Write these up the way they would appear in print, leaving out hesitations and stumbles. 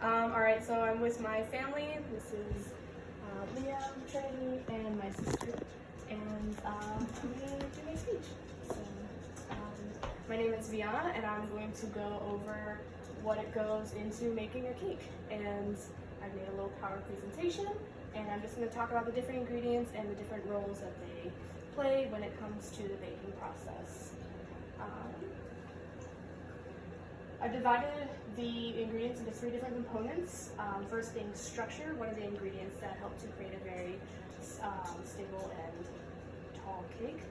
Alright, so I'm with my family. This is Liam, Trinity, and my sister. And I'm going to do my speech. So, my name is Viana, and I'm going to go over what it goes into making a cake. And I've made a little power presentation, and I'm just going to talk about the different ingredients and the different roles that they play when it comes to the baking process. I've divided the ingredients into 3 different components. First being structure, what are the ingredients that help to create a very stable and tall cake.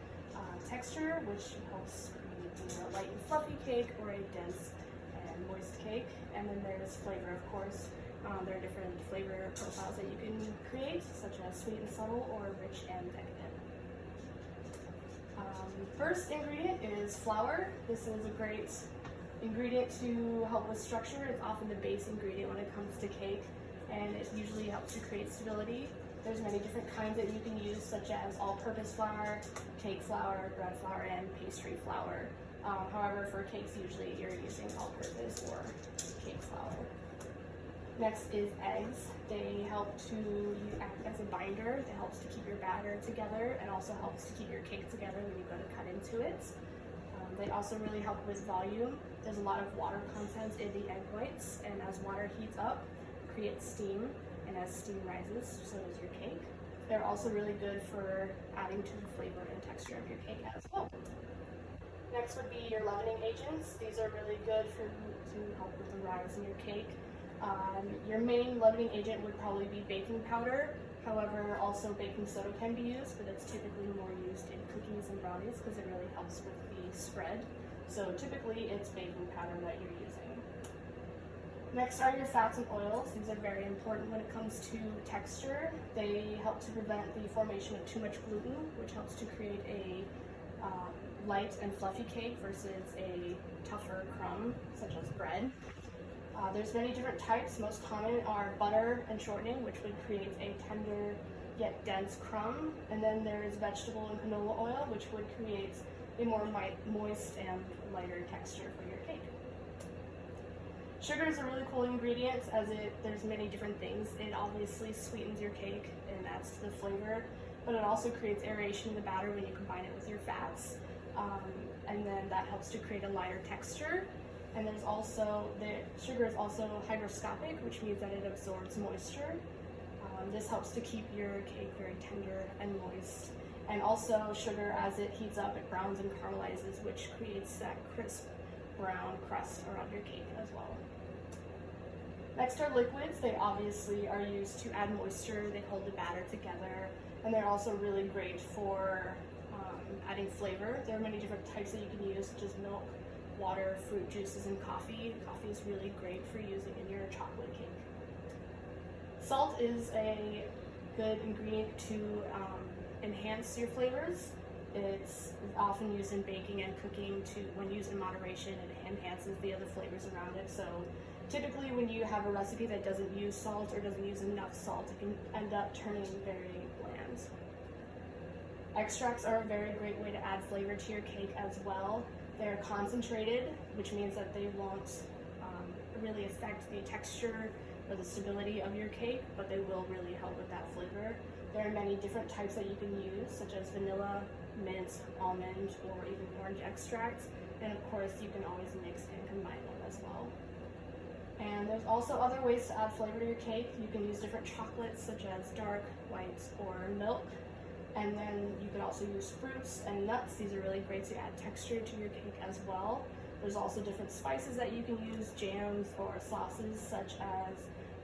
Texture, which helps create either a light and fluffy cake or a dense and moist cake. And then there's flavor, of course. There are different flavor profiles that you can create, such as sweet and subtle or rich and decadent. First ingredient is flour. This is a great ingredient to help with structure. It's often the base ingredient when it comes to cake, and it usually helps to create stability. There's many different kinds that you can use, such as all-purpose flour, cake flour, bread flour, and pastry flour. However, for cakes, usually you're using all-purpose or cake flour. Next is eggs. They help to act as a binder. It helps to keep your batter together and also helps to keep your cake together when you go to cut into it. They also really help with volume. There's a lot of water content in the egg whites, and as water heats up, it creates steam, and as steam rises, so does your cake. They're also really good for adding to the flavor and texture of your cake as well. Next would be your leavening agents. These are really good to help with the rise in your cake. Your main leavening agent would probably be baking powder. However, also baking soda can be used, but it's typically more used in cookies and brownies because it really helps with the spread. So typically it's baking powder that you're using. Next are your fats and oils. These are very important when it comes to texture. They help to prevent the formation of too much gluten, which helps to create a light and fluffy cake versus a tougher crumb, such as bread. There's many different types. Most common are butter and shortening, which would create a tender yet dense crumb. And then there's vegetable and canola oil, which would create a more moist and lighter texture for your cake. Sugar is a really cool ingredient as there's many different things. It obviously sweetens your cake and adds to the flavor, but it also creates aeration in the batter when you combine it with your fats. And then that helps to create a lighter texture. And there's also, sugar is also hygroscopic, which means that it absorbs moisture. This helps to keep your cake very tender and moist. And also sugar, as it heats up, it browns and caramelizes, which creates that crisp brown crust around your cake as well. Next are liquids. They obviously are used to add moisture. They hold the batter together, and they're also really great for adding flavor. There are many different types that you can use, such as milk, water, fruit juices, and coffee. Coffee is really great for using in your chocolate cake. Salt is a good ingredient to enhance your flavors. It's often used in baking and cooking. When used in moderation, it enhances the other flavors around it. So typically when you have a recipe that doesn't use salt or doesn't use enough salt, it can end up turning very bland. Extracts are a very great way to add flavor to your cake as well. They're concentrated, which means that they won't really affect the texture or the stability of your cake, but they will really help with that flavor. There are many different types that you can use, such as vanilla, mint, almond, or even orange extract. And of course, you can always mix and combine them as well. And there's also other ways to add flavor to your cake. You can use different chocolates, such as dark, white, or milk. And then you can also use fruits and nuts. These are really great to add texture to your cake as well. There's also different spices that you can use, jams or sauces, such as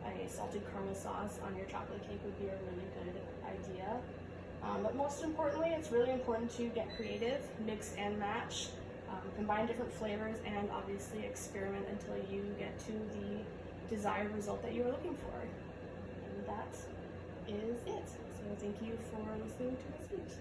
a salted caramel sauce on your chocolate cake would be a really good idea. But most importantly, it's really important to get creative, mix and match, combine different flavors, and obviously experiment until you get to the desired result that you were looking for. And that is it. So thank you for listening to my speech.